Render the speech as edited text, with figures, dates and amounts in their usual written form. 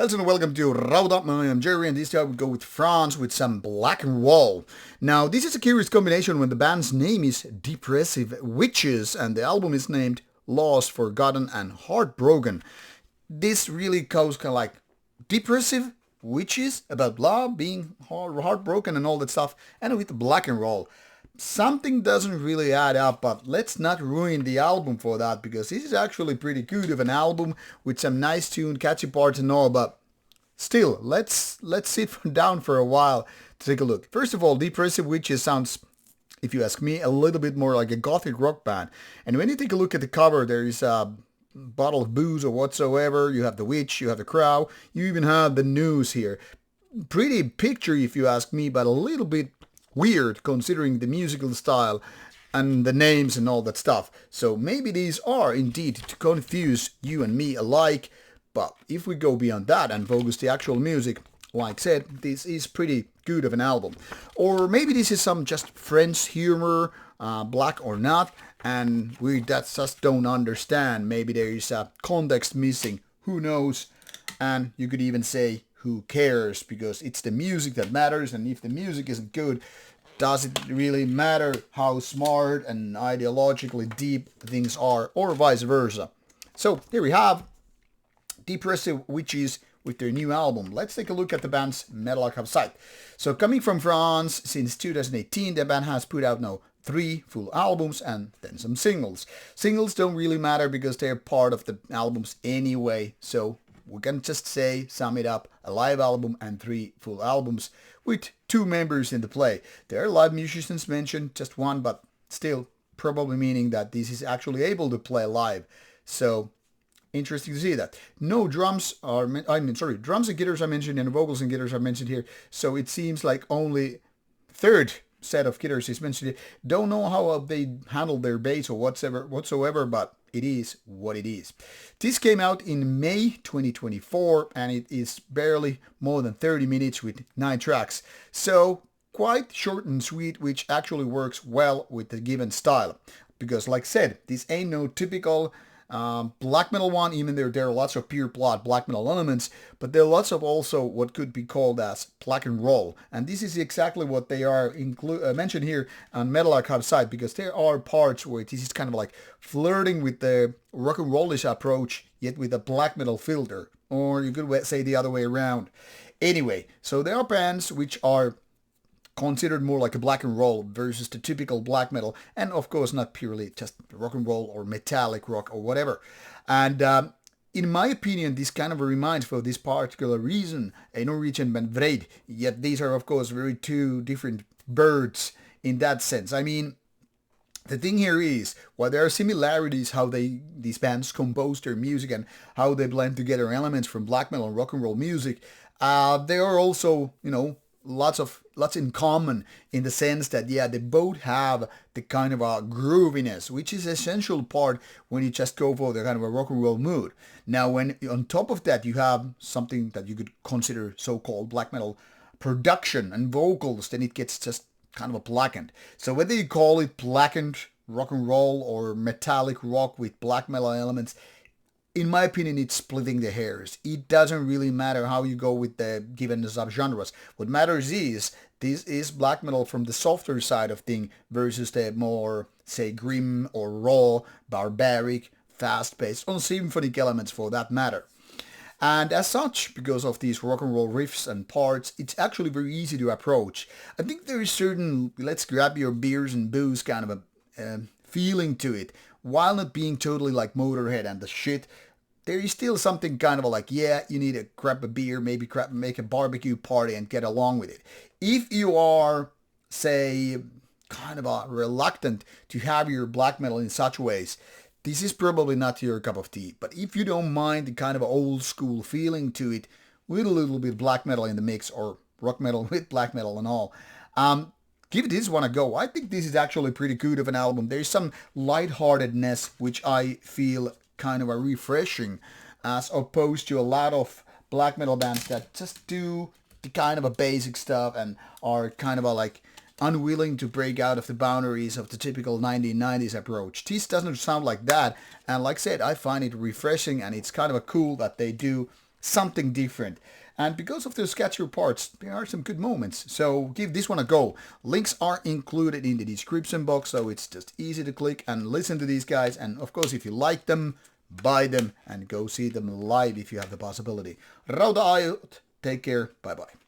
Hello and welcome to Rauta. I am Jerry and this time we go with France with some black and roll. Now this is a curious combination when the band's name is Depressive Witches and the album is named Lost, Forgotten and Heartbroken. This really goes kind of like depressive witches about love, being heartbroken and all that stuff, and with black and roll. Something doesn't really add up, but let's not ruin the album for that because this is actually pretty good of an album with some nice tune, catchy parts and all, but still, let's sit down for a while to take a look. First of all, Depressive Witches sounds, if you ask me, a little bit more like a gothic rock band. And when you take a look at the cover, there is a bottle of booze or whatsoever, you have the witch, you have the crow, you even have the news here. Pretty picture if you ask me, but a little bit weird considering the musical style and the names and all that stuff. So maybe these are indeed to confuse you and me alike, but if we go beyond that and focus the actual music, like said, this is pretty good of an album. Or maybe this is some just French humor, black or not, and we just don't understand. Maybe there is a context missing, who knows, and you could even say who cares, because it's the music that matters, and if the music isn't good, does it really matter how smart and ideologically deep things are, or vice versa? So here we have Depressive Witches with their new album. Let's take a look at the band's metal archive site. So coming from France since 2018, the band has put out now 3 full albums and then some singles. Singles don't really matter because they're part of the albums anyway, so we can just say, sum it up, a live album and 3 full albums with 2 members in the play. There are live musicians mentioned, just one, but still probably meaning that this is actually able to play live. So interesting to see that. No drums are, drums and guitars are mentioned and vocals and guitars are mentioned here. So it seems like only third set of guitars is mentioned here. Don't know how they handle their bass or whatsoever, but it is what it is. This came out in May 2024 and it is barely more than 30 minutes with 9 tracks. So quite short and sweet, which actually works well with the given style. Because like I said, this ain't no typical black metal one, even though there are lots of pure blood black metal elements, but there are lots of also what could be called as black and roll. And this is exactly what they are mentioned here on Metal Archive site, because there are parts where this is kind of like flirting with the rock and rollish approach, yet with a black metal filter, or you could say the other way around. Anyway, so there are bands which are considered more like a black and roll versus the typical black metal, and of course not purely just rock and roll or metallic rock or whatever. And in my opinion, this kind of reminds, for this particular reason, a Norwegian band Vreid, yet these are of course very 2 different birds in that sense. I mean, the thing here is, while there are similarities how these bands compose their music and how they blend together elements from black metal and rock and roll music, there are also, lots in common in the sense that, yeah, they both have the kind of a grooviness, which is essential part when you just go for the kind of a rock and roll mood. Now, when on top of that you have something that you could consider so-called black metal production and vocals, then it gets just kind of a blackened. So whether you call it blackened rock and roll or metallic rock with black metal elements, in my opinion, it's splitting the hairs. It doesn't really matter how you go with the given subgenres. What matters is, this is black metal from the softer side of thing versus the more, say, grim or raw, barbaric, fast-paced, or symphonic elements for that matter. And as such, because of these rock and roll riffs and parts, it's actually very easy to approach. I think there is certain, let's grab your beers and booze kind of a feeling to it. While not being totally like Motorhead and the shit, there is still something kind of like, yeah, you need to grab a beer, maybe make a barbecue party and get along with it. If you are, say, kind of reluctant to have your black metal in such ways, this is probably not your cup of tea. But if you don't mind the kind of old school feeling to it, with a little bit black metal in the mix, or rock metal with black metal and all, give this one a go. I think this is actually pretty good of an album. There's some lightheartedness which I feel kind of a refreshing, as opposed to a lot of black metal bands that just do the kind of a basic stuff and are kind of like unwilling to break out of the boundaries of the typical 1990s approach. This doesn't sound like that, and like I said, I find it refreshing, and it's kind of a cool that they do something different. And because of those catchier parts, there are some good moments. So give this one a go. Links are included in the description box, so it's just easy to click and listen to these guys. And of course, if you like them, buy them and go see them live if you have the possibility. Rauta out. Take care. Bye bye.